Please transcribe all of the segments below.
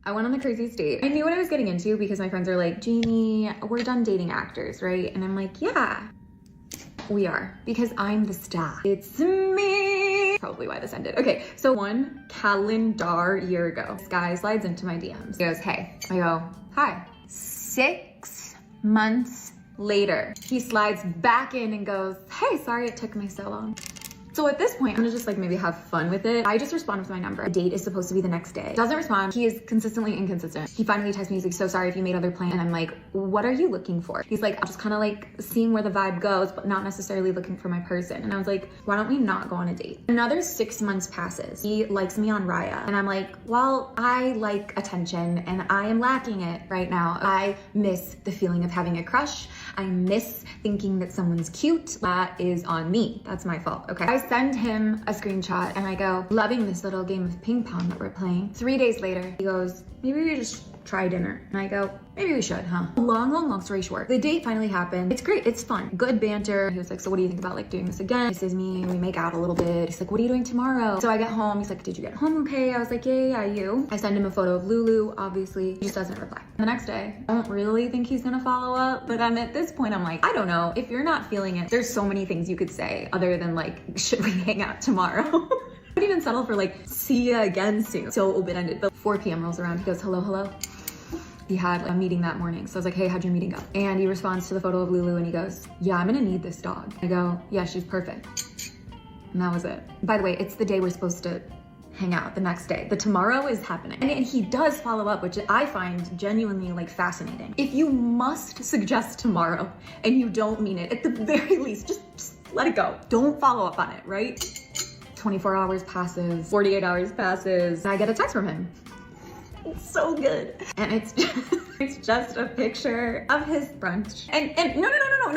I went on the craziest date. I knew what I was getting into because my friends are like, Jamie, we're done dating actors, right? And I'm like, yeah, we are, because I'm the star. It's me. Probably why this ended. Okay, so 1 calendar year ago, this guy slides into my DMs. He goes, hey. I go, hi. 6 months later, he slides back in and goes, hey, sorry it took me so long. So at this point, I'm gonna just like maybe have fun with it. I just respond with my number. The date is supposed to be the next day. Doesn't respond. He is consistently inconsistent. He finally texts me, he's like, so sorry if you made other plans. And I'm like, what are you looking for? He's like, I'm just kind of like seeing where the vibe goes, but not necessarily looking for my person. And I was like, why don't we not go on a date? Another 6 months passes. He likes me on Raya. And I'm like, well, I like attention and I am lacking it right now. I miss the feeling of having a crush. I miss thinking that someone's cute. That is on me. That's my fault, okay? I send him a screenshot and I go, loving this little game of ping pong that we're playing. 3 days later, he goes, maybe we just try dinner. And I go, maybe we should, huh? Long story short. The date finally happened. It's great, it's fun. Good banter. He was like, so what do you think about like doing this again? He says me, we make out a little bit. He's like, what are you doing tomorrow? So I get home, he's like, did you get home okay? I was like, yeah, you. I send him a photo of Lulu, obviously. He just doesn't reply. The next day, I don't really think he's gonna follow up, but at this point, I'm like, I don't know. If you're not feeling it, there's so many things you could say other than like, should we hang out tomorrow? I would even settle for like, see ya again soon. So open-ended, but 4 p.m. rolls around. He goes, hello. He had a meeting that morning. So I was like, hey, how'd your meeting go? And he responds to the photo of Lulu and he goes, yeah, I'm gonna need this dog. I go, yeah, she's perfect. And that was it. By the way, it's the day we're supposed to hang out, the next day. The tomorrow is happening. And he does follow up, which I find genuinely like fascinating. If you must suggest tomorrow and you don't mean it, at the very least, just let it go. Don't follow up on it, right? 24 hours passes, 48 hours passes, and I get a text from him. It's so good. And it's just a picture of his brunch. And no,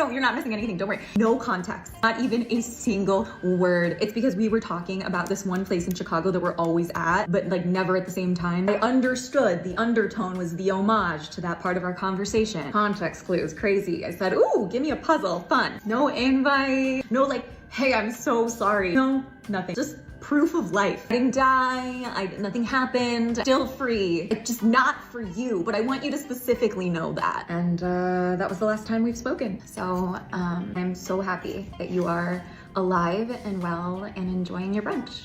you're not missing anything, don't worry. No context, not even a single word. It's because we were talking about this one place in Chicago that we're always at, but like never at the same time. I understood the undertone was the homage to that part of our conversation. Context clues, crazy. I said, ooh, give me a puzzle, fun. No invite, no like, hey, I'm so sorry. No, nothing, just proof of life. I didn't die, nothing happened, still free. It's just not for you, but I want you to specifically know that. And that was the last time we've spoken. So I'm so happy that you are alive and well and enjoying your brunch.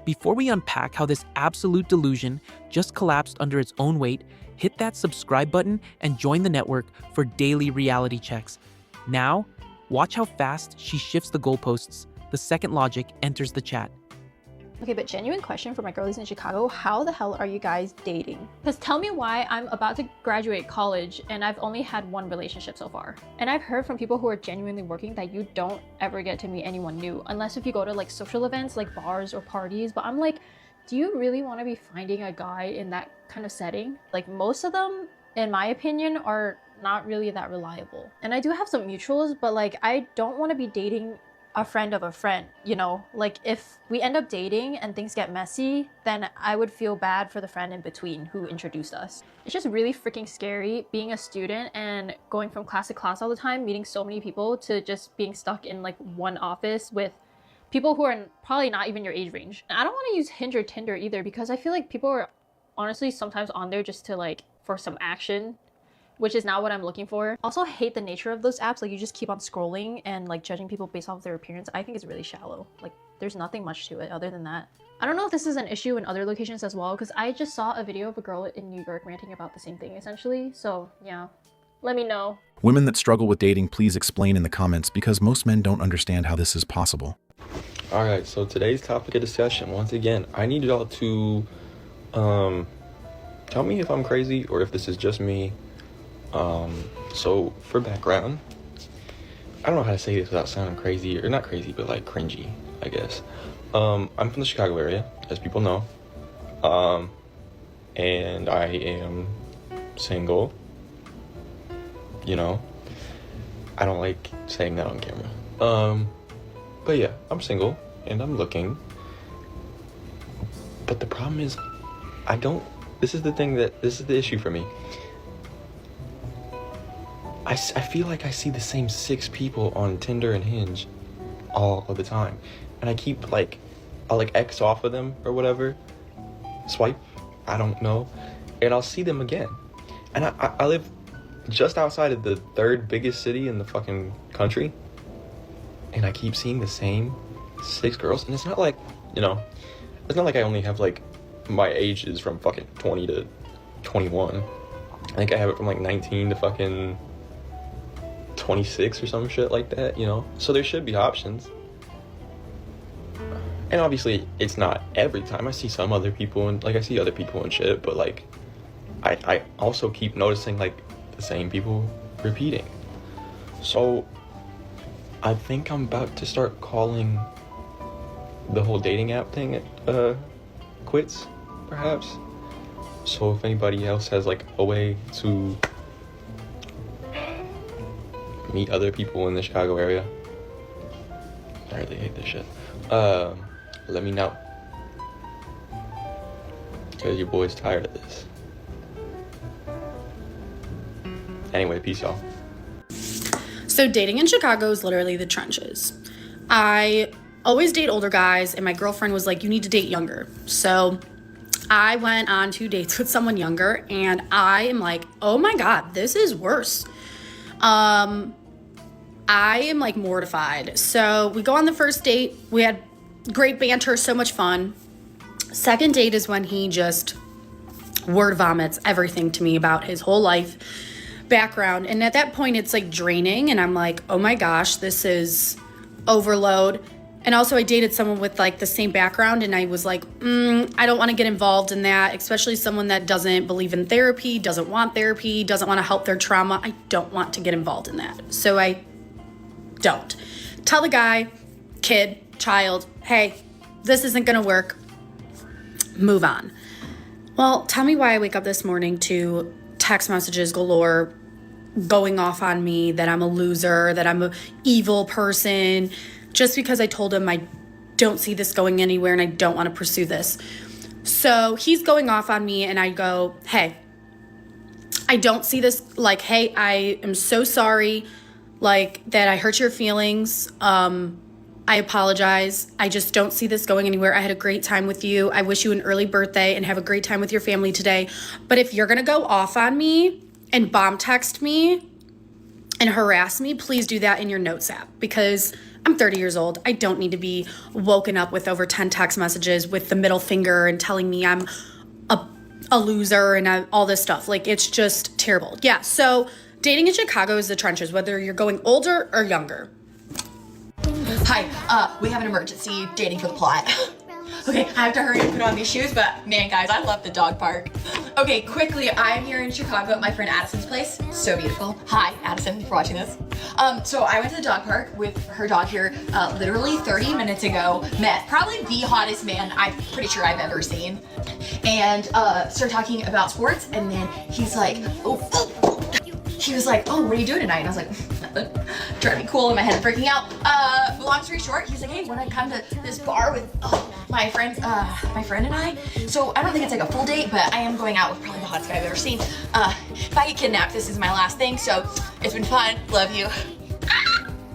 Before we unpack how this absolute delusion just collapsed under its own weight, hit that subscribe button and join the network for daily reality checks. Now, watch how fast she shifts the goalposts the second Logic enters the chat. Okay, but genuine question for my girlies in Chicago, how the hell are you guys dating? Because tell me why I'm about to graduate college and I've only had 1 relationship so far. And I've heard from people who are genuinely working that you don't ever get to meet anyone new unless if you go to like social events like bars or parties. But I'm like, do you really want to be finding a guy in that kind of setting? Like most of them, in my opinion, are not really that reliable. And I do have some mutuals, but like I don't want to be dating a friend of a friend, you know? Like if we end up dating and things get messy, then I would feel bad for the friend in between who introduced us. It's just really freaking scary being a student and going from class to class all the time, meeting so many people, to just being stuck in like one office with people who are probably not even your age range. And I don't want to use Hinge or Tinder either because I feel like people are honestly sometimes on there just to like for some action, which is not what I'm looking for. Also hate the nature of those apps. Like you just keep on scrolling and like judging people based off of their appearance. I think it's really shallow. Like there's nothing much to it other than that. I don't know if this is an issue in other locations as well, because I just saw a video of a girl in New York ranting about the same thing essentially. So yeah, let me know. Women that struggle with dating, please explain in the comments because most men don't understand how this is possible. All right, so today's topic of discussion, once again, I need y'all to tell me if I'm crazy or if this is just me. So for background, I don't know how to say this without sounding crazy, or not crazy, but like cringy, I guess. I'm from the Chicago area, as people know. And I am single. You know, I don't like saying that on camera. But yeah, I'm single and I'm looking. But the problem is, this is the issue for me. I feel like I see the same 6 people on Tinder and Hinge all of the time. And I keep I'll X off of them or whatever, swipe, I don't know, and I'll see them again. And I live just outside of the third biggest city in the fucking country, and I keep seeing the same 6 girls, and it's not like, you know, it's not like I only have like my ages from fucking 20 to 21. I think I have it from like 19 to fucking 26 or some shit like that, you know? So there should be options. And obviously it's not every time. I see some other people and like I see other people and shit, but like I also keep noticing like the same people repeating. So I think I'm about to start calling the whole dating app thing quits, perhaps. So if anybody else has like a way to meet other people in the Chicago area, I really hate this shit, let me know, because your boy's tired of this. Anyway, peace, y'all. So dating in Chicago is literally the trenches. I always date older guys, and my girlfriend was like, you need to date younger. So I went on 2 dates with someone younger, and I am like, oh my God, this is worse. I am like mortified. So we go on the first date. We had great banter, so much fun. Second date is when he just word vomits everything to me about his whole life, background. And at that point, it's like draining. And I'm like, oh my gosh, this is overload. And also I dated someone with like the same background, and I was like, I don't want to get involved in that, especially someone that doesn't believe in therapy, doesn't want therapy, doesn't want to help their trauma. I don't want to get involved in that. So I don't. Tell the guy, kid, child, hey, this isn't going to work. Move on. Well, tell me why I wake up this morning to text messages galore going off on me, that I'm a loser, that I'm an evil person, just because I told him I don't see this going anywhere and I don't want to pursue this. So he's going off on me, and I go, hey, I don't see this, like, hey, I am so sorry, like, that I hurt your feelings. I apologize. I just don't see this going anywhere. I had a great time with you. I wish you an early birthday and have a great time with your family today. But if you're going to go off on me and bomb text me and harass me, please do that in your notes app, because I'm 30 years old. I don't need to be woken up with over 10 text messages with the middle finger and telling me I'm a loser and all this stuff. Like, it's just terrible. Yeah, so dating in Chicago is the trenches, whether you're going older or younger. Hi, we have an emergency dating for the plot. Okay, I have to hurry and put on these shoes, but man, guys, I love the dog park. Okay, quickly, I'm here in Chicago at my friend Addison's place. So beautiful. Hi, Addison, for watching this. So I went to the dog park with her dog here literally 30 minutes ago. Met probably the hottest man I'm pretty sure I've ever seen. And started talking about sports, and then he's like, he was like, oh, what are you doing tonight? And I was like, nothing. Trying to be cool in my head, freaking out. Long story short, he's like, hey, wanna come to this bar with my friend and I? So I don't think it's like a full date, but I am going out with probably the hottest guy I've ever seen. If I get kidnapped, this is my last thing, so it's been fun. Love you.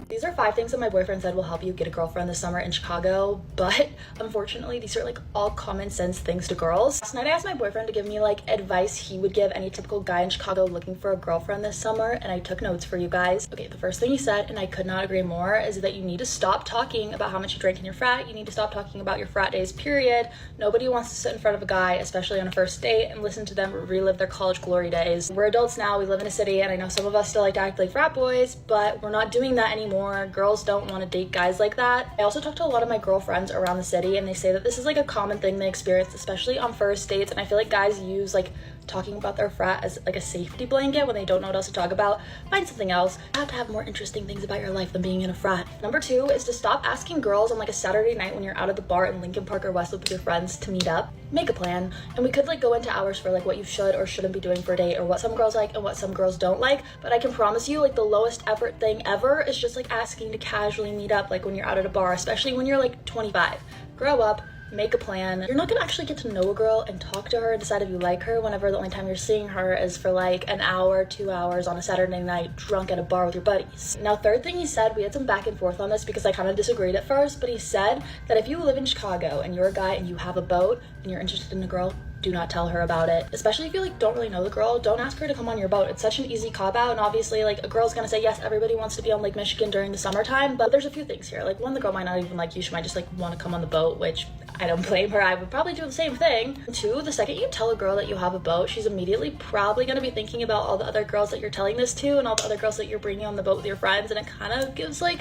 These are 5 things that my boyfriend said will help you get a girlfriend this summer in Chicago, but unfortunately these are like all common sense things to girls. Last night I asked my boyfriend to give me like advice he would give any typical guy in Chicago looking for a girlfriend this summer, and I took notes for you guys. Okay, the first thing he said, and I could not agree more, is that you need to stop talking about how much you drank in your frat. You need to stop talking about your frat days, period. Nobody wants to sit in front of a guy, especially on a first date, and listen to them relive their college glory days. We're adults now, we live in a city, and I know some of us still like to act like frat boys, but we're not doing that anymore. Girls don't want to date guys like that. I also talked to a lot of my girlfriends around the city, and they say that this is like a common thing they experience, especially on first dates, and I feel like guys use like talking about their frat as like a safety blanket when they don't know what else to talk about. Find something else. You have to have more interesting things about your life than being in a frat. Number 2 is to stop asking girls on like a Saturday night when you're out at the bar in Lincoln Park or Westwood with your friends to meet up. Make a plan, and we could like go into hours for like what you should or shouldn't be doing for a date, or what some girls like and what some girls don't like, but I can promise you like the lowest effort thing ever is just like asking to casually meet up like when you're out at a bar, especially when you're like 25. Grow up. Make a plan. You're not gonna actually get to know a girl and talk to her and decide if you like her whenever the only time you're seeing her is for like an hour, 2 hours on a Saturday night drunk at a bar with your buddies. Now, third thing he said, we had some back and forth on this because I kind of disagreed at first, but he said that if you live in Chicago and you're a guy and you have a boat and you're interested in a girl, do not tell her about it. Especially if you like don't really know the girl, don't ask her to come on your boat. It's such an easy cop out, and obviously like a girl's gonna say yes, everybody wants to be on Lake Michigan during the summertime, but there's a few things here. Like one, the girl might not even like you, she might just like want to come on the boat, which I don't blame her. I would probably do the same thing. Two, the second you tell a girl that you have a boat, she's immediately probably gonna be thinking about all the other girls that you're telling this to and all the other girls that you're bringing on the boat with your friends, and it kind of gives like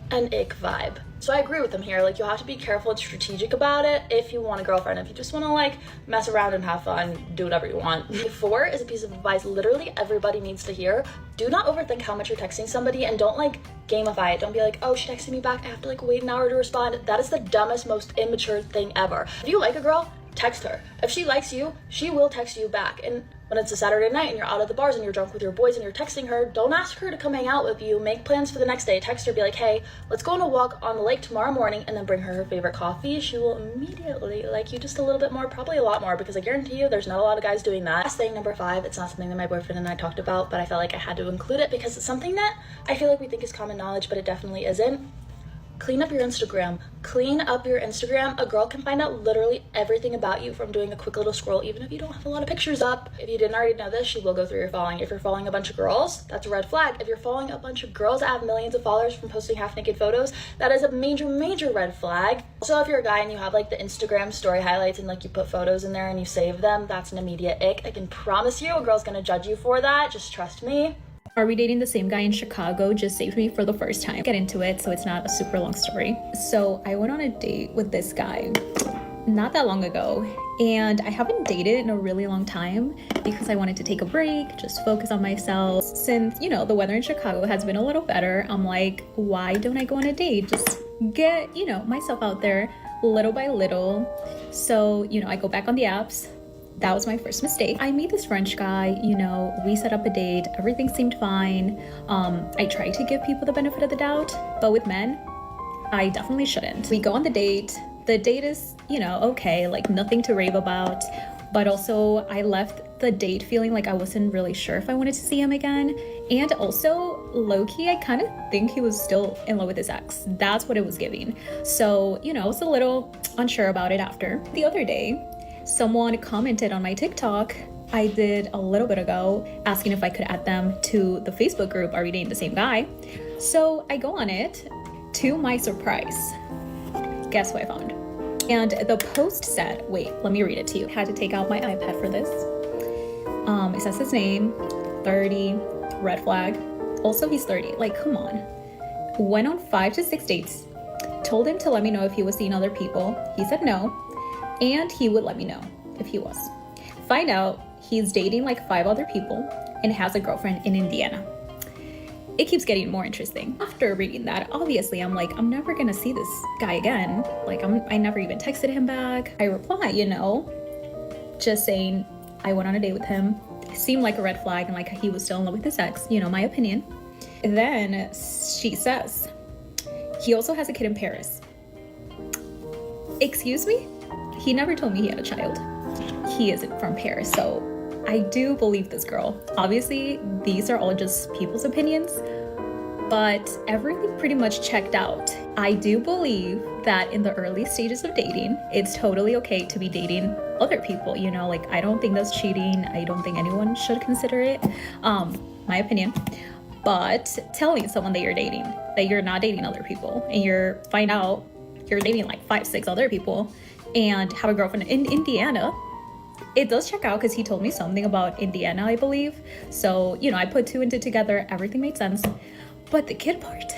an ick vibe. So I agree with them here. Like, you'll have to be careful and strategic about it if you want a girlfriend. If you just want to like mess around and have fun, do whatever you want. 4 is a piece of advice literally everybody needs to hear. Do not overthink how much you're texting somebody, and don't like gamify it. Don't be like, oh, she texted me back, I have to like wait an hour to respond. That is the dumbest, most immature thing ever. If you like a girl, text her. If she likes you, she will text you back. And when it's a Saturday night and you're out at the bars and you're drunk with your boys and you're texting her, don't ask her to come hang out with you. Make plans for the next day. Text her, be like, hey, let's go on a walk on the lake tomorrow morning, and then bring her favorite coffee. She will immediately like you just a little bit more, probably a lot more, because I guarantee you there's not a lot of guys doing that. Last thing, number 5, it's not something that my boyfriend and I talked about, but I felt like I had to include it because it's something that I feel like we think is common knowledge, but it definitely isn't. Clean up your Instagram. Clean up your Instagram. A girl can find out literally everything about you from doing a quick little scroll, even if you don't have a lot of pictures up. If you didn't already know this, she will go through your following. If you're following a bunch of girls, that's a red flag. If you're following a bunch of girls that have millions of followers from posting half-naked photos, that is a major, major red flag. Also, if you're a guy and you have like the Instagram story highlights and like you put photos in there and you save them, that's an immediate ick. I can promise you a girl's gonna judge you for that. Just trust me. Are we dating the same guy in Chicago just saved me for the first time. Get into it so it's not a super long story. So I went on a date with this guy not that long ago, and I haven't dated in a really long time because I wanted to take a break, just focus on myself. Since, you know, the weather in Chicago has been a little better, I'm like, why don't I go on a date? Just get, you know, myself out there little by little. So, you know, I go back on the apps. That was my first mistake. I meet this French guy, you know, we set up a date, everything seemed fine. I try to give people the benefit of the doubt, but with men, I definitely shouldn't. We go on the date is, you know, okay, like nothing to rave about, but also I left the date feeling like I wasn't really sure if I wanted to see him again. And also, low-key, I kind of think he was still in love with his ex. That's what it was giving. So, you know, I was a little unsure about it after. The other day, someone commented on my TikTok I did a little bit ago asking if I could add them to the Facebook group, Are We Dating the Same Guy? So I go on it. To my surprise, guess what I found? And the post said, wait, let me read it to you. Had to take out my iPad for this. It says his name, 30, red flag. Also, he's 30, like, come on. Went on 5 to 6 dates. Told him to let me know if he was seeing other people. He said no. And he would let me know if he was. Find out he's dating like 5 other people and has a girlfriend in Indiana. It keeps getting more interesting. After reading that, obviously I'm like, I'm never gonna see this guy again. Like I never even texted him back. I reply, you know, just saying I went on a date with him. It seemed like a red flag and like he was still in love with his ex, you know, my opinion. And then she says, he also has a kid in Paris. Excuse me? He never told me he had a child. He isn't from Paris, so I do believe this girl. Obviously, these are all just people's opinions, but everything pretty much checked out. I do believe that in the early stages of dating, it's totally okay to be dating other people, you know, like I don't think that's cheating. I don't think anyone should consider it, my opinion. But telling someone that you're dating, that you're not dating other people, and find out you're dating like 5, 6 other people, and have a girlfriend in Indiana, it does check out because he told me something about Indiana, I believe. So, you know, I put 2 and 2 together, everything made sense. But the kid part,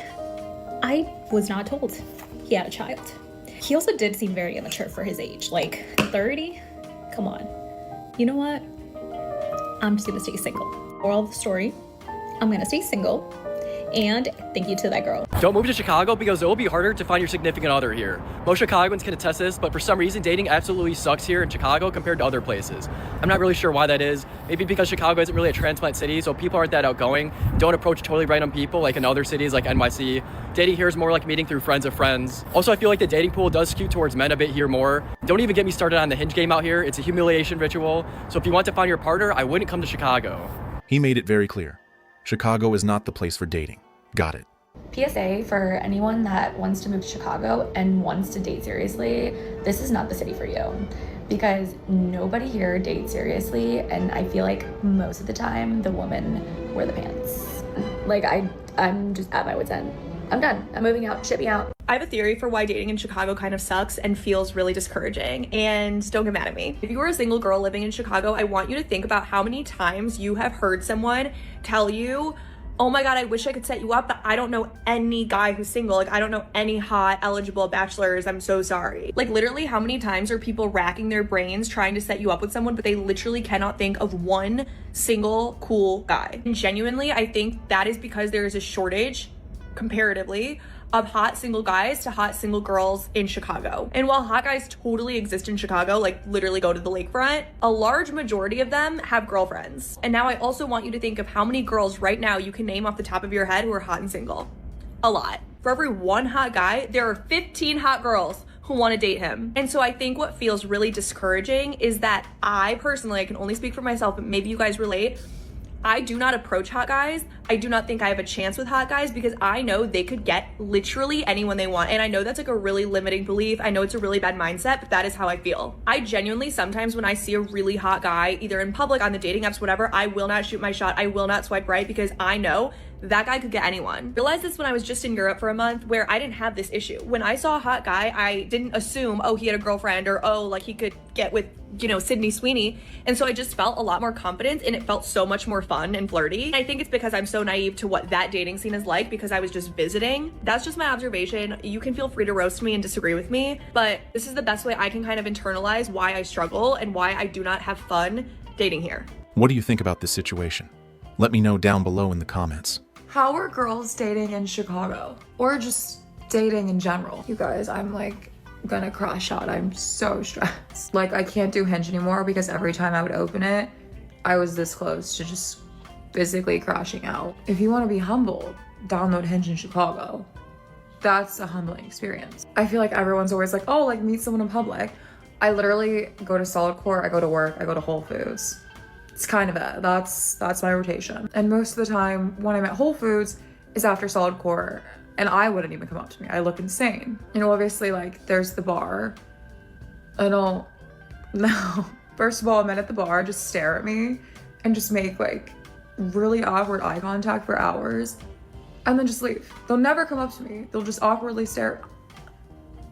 I was not told he had a child. He also did seem very immature for his age, like 30, come on. You know what? I'm just gonna stay single. Moral of the story, I'm gonna stay single. And thank you to that girl. Don't move to Chicago because it will be harder to find your significant other here. Most Chicagoans can attest this, but for some reason, dating absolutely sucks here in Chicago compared to other places. I'm not really sure why that is. Maybe because Chicago isn't really a transplant city, so people aren't that outgoing, don't approach totally random people like in other cities like NYC. Dating here is more like meeting through friends of friends. Also, I feel like the dating pool does skew towards men a bit here more. Don't even get me started on the Hinge game out here. It's a humiliation ritual. So if you want to find your partner, I wouldn't come to Chicago. He made it very clear. Chicago is not the place for dating. Got it. PSA for anyone that wants to move to Chicago and wants to date seriously, this is not the city for you. because nobody here dates seriously, and I feel like most of the time the women wear the pants. Like I'm just at my wit's end. I'm done. I'm moving out. Ship me out. I have a theory for why dating in Chicago kind of sucks and feels really discouraging, and don't get mad at me. If you are a single girl living in Chicago, I want you to think about how many times you have heard someone tell you, oh my God, I wish I could set you up, but I don't know any guy who's single. Like, I don't know any hot, eligible bachelors. I'm so sorry. Like, literally, how many times are people racking their brains trying to set you up with someone, but they literally cannot think of one single cool guy? And genuinely, I think that is because there is a shortage, comparatively, of hot single guys to hot single girls in Chicago. And while hot guys totally exist in Chicago, like literally go to the lakefront, a large majority of them have girlfriends. And now I also want you to think of how many girls right now you can name off the top of your head who are hot and single. A lot. For every one hot guy, there are 15 hot girls who want to date him. And so I think what feels really discouraging is that I personally, I can only speak for myself, but maybe you guys relate, I do not approach hot guys. I do not think I have a chance with hot guys because I know they could get literally anyone they want. And I know that's like a really limiting belief. I know it's a really bad mindset, but that is how I feel. I genuinely, sometimes when I see a really hot guy, either in public, on the dating apps, whatever, I will not shoot my shot. I will not swipe right because I know that guy could get anyone. Realized this when I was just in Europe for a month where I didn't have this issue. When I saw a hot guy, I didn't assume, oh, he had a girlfriend or, oh, like he could get with, you know, Sydney Sweeney. And so I just felt a lot more confident and it felt so much more fun and flirty. And I think it's because I'm so naive to what that dating scene is like because I was just visiting. That's just my observation. You can feel free to roast me and disagree with me, but this is the best way I can kind of internalize why I struggle and why I do not have fun dating here. What do you think about this situation? Let me know down below in the comments. How are girls dating in Chicago? Or just dating in general? You guys, I'm like gonna crash out. I'm so stressed. Like, I can't do Hinge anymore because every time I would open it, I was this close to just physically crashing out. If you want to be humbled, download Hinge in Chicago. That's a humbling experience. I feel like everyone's always like, oh, like meet someone in public. I literally go to Solid Core, I go to work, I go to Whole Foods. It's kind of it. That's my rotation. And most of the time when I'm at Whole Foods is after Solid Core, and I wouldn't even come up to me. I look insane. You know, obviously, like, there's the bar. I don't know. First of all, men at the bar just stare at me and just make like really awkward eye contact for hours and then just leave. They'll never come up to me. They'll just awkwardly stare.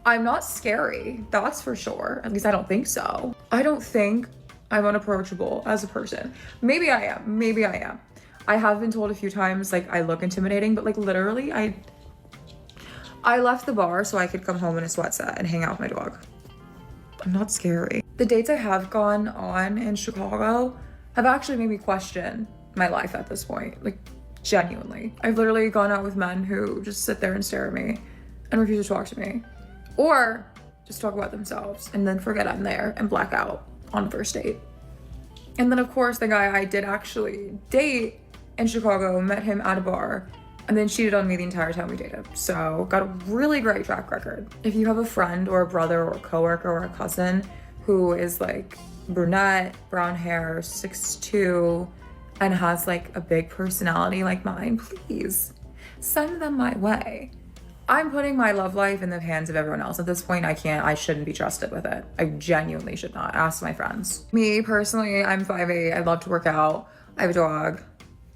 I'm not scary, that's for sure. At least I don't think so. I don't think I'm unapproachable as a person. Maybe I am, maybe I am. I have been told a few times like I look intimidating, but like literally I left the bar so I could come home in a sweat set and hang out with my dog. I'm not scary. The dates I have gone on in Chicago have actually made me question my life at this point, like genuinely. I've literally gone out with men who just sit there and stare at me and refuse to talk to me, or just talk about themselves and then forget I'm there and black out on the first date. And then of course the guy I did actually date in Chicago, met him at a bar and then cheated on me the entire time we dated. So got a really great track record. If you have a friend or a brother or a coworker or a cousin who is like brunette, brown hair, 6'2", and has like a big personality like mine, please send them my way. I'm putting my love life in the hands of everyone else. At this point, I shouldn't be trusted with it. I genuinely should not. Ask my friends. Me personally, I'm 5'8", I love to work out. I have a dog.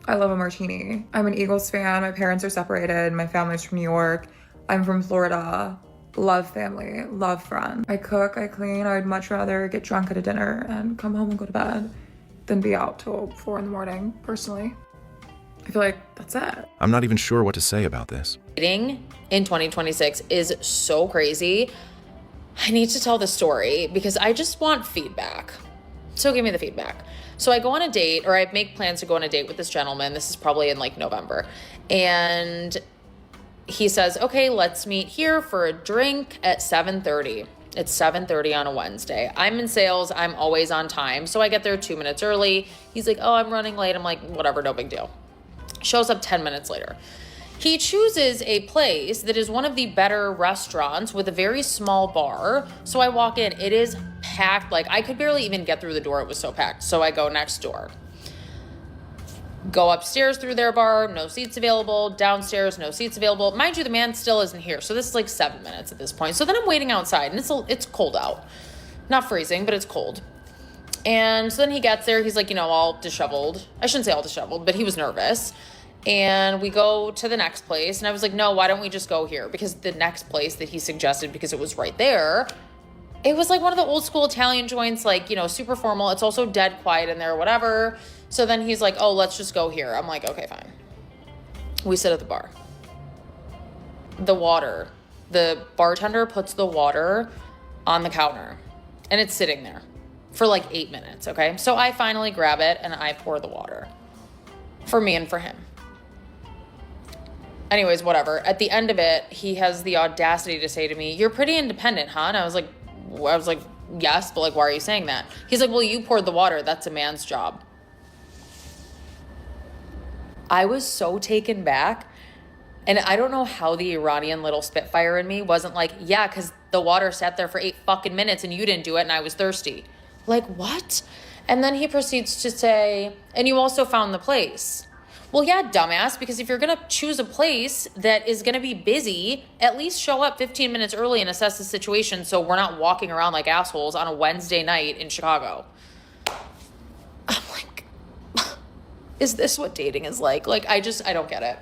I love a martini. I'm an Eagles fan. My parents are separated. My family's from New York. I'm from Florida. Love family, love friends. I cook, I clean. I would much rather get drunk at a dinner and come home and go to bed than be out till 4 a.m, personally. I feel like that's it. I'm not even sure what to say about this. Dating in 2026 is so crazy. I need to tell the story because I just want feedback. So give me the feedback. So I go on a date, or I make plans to go on a date with this gentleman. This is probably in like November. And he says, okay, let's meet here for a drink at 7:30. It's 7:30 on a Wednesday. I'm in sales. I'm always on time. So I get there 2 minutes early. He's like, oh, I'm running late. I'm like, whatever, no big deal. Shows up 10 minutes later. He chooses a place that is one of the better restaurants with a very small bar. So I walk in, it is packed. Like I could barely even get through the door. It was so packed. So I go next door. Go upstairs through their bar, no seats available. Downstairs, no seats available. Mind you, the man still isn't here. So this is like 7 minutes at this point. So then I'm waiting outside and it's cold out. Not freezing, but it's cold. And so then he gets there, he's like, you know, all disheveled. I shouldn't say all disheveled, but he was nervous. And we go to the next place. And I was like, no, why don't we just go here? Because the next place that he suggested, because it was right there, it was like one of the old school Italian joints, like, you know, super formal. It's also dead quiet in there, whatever. So then he's like, oh, let's just go here. I'm like, okay, fine. We sit at the bar. The bartender puts the water on the counter and it's sitting there for like 8 minutes, okay? So I finally grab it and I pour the water for me and for him. Anyways, whatever. At the end of it, he has the audacity to say to me, you're pretty independent, huh? And I was like, yes, but like, why are you saying that? He's like, well, you poured the water. That's a man's job. I was so taken back. And I don't know how the Iranian little Spitfire in me wasn't like, yeah, because the water sat there for 8 fucking minutes and you didn't do it and I was thirsty. Like, what? And then he proceeds to say, and you also found the place. Well, yeah, dumbass, because if you're going to choose a place that is going to be busy, at least show up 15 minutes early and assess the situation so we're not walking around like assholes on a Wednesday night in Chicago. I'm like, is this what dating is like? Like, I don't get it.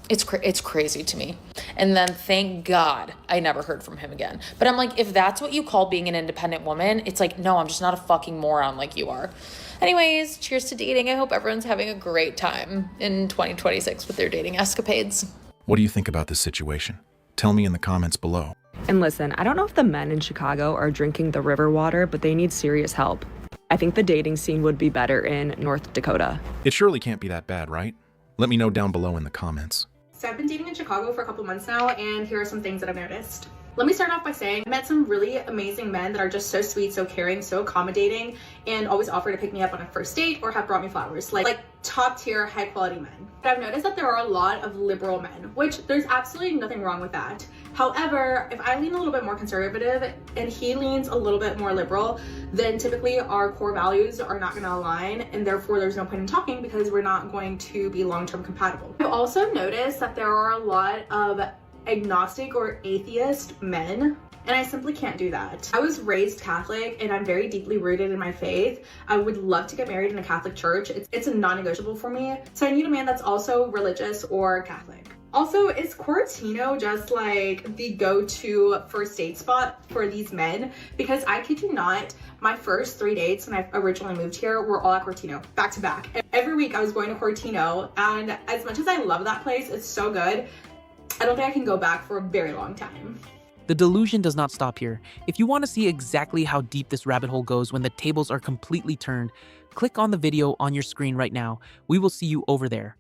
It's crazy to me. And then thank God I never heard from him again. But I'm like, if that's what you call being an independent woman, it's like, no, I'm just not a fucking moron like you are. Anyways, cheers to dating. I hope everyone's having a great time in 2026 with their dating escapades. What do you think about this situation? Tell me in the comments below. And listen, I don't know if the men in Chicago are drinking the river water, but they need serious help. I think the dating scene would be better in North Dakota. It surely can't be that bad, right? Let me know down below in the comments. So I've been dating in Chicago for a couple months now, and here are some things that I've noticed. Let me start off by saying I met some really amazing men that are just so sweet, so caring, so accommodating, and always offer to pick me up on a first date or have brought me flowers. Like top tier, high quality men. But I've noticed that there are a lot of liberal men, which there's absolutely nothing wrong with that. However, if I lean a little bit more conservative and he leans a little bit more liberal, then typically our core values are not going to align, and therefore there's no point in talking because we're not going to be long-term compatible. I've also noticed that there are a lot of agnostic or atheist men, and I simply can't do that. I was raised Catholic and I'm very deeply rooted in my faith. I would love to get married in a Catholic church. It's a non-negotiable for me. So I need a man that's also religious or Catholic. Also, is Cupertino just like the go-to first date spot for these men? Because I kid you not, my first 3 dates when I originally moved here were all at Cupertino, back to back. Every week I was going to Cupertino, and as much as I love that place, it's so good, I don't think I can go back for a very long time. The delusion does not stop here. If you want to see exactly how deep this rabbit hole goes when the tables are completely turned, click on the video on your screen right now. We will see you over there.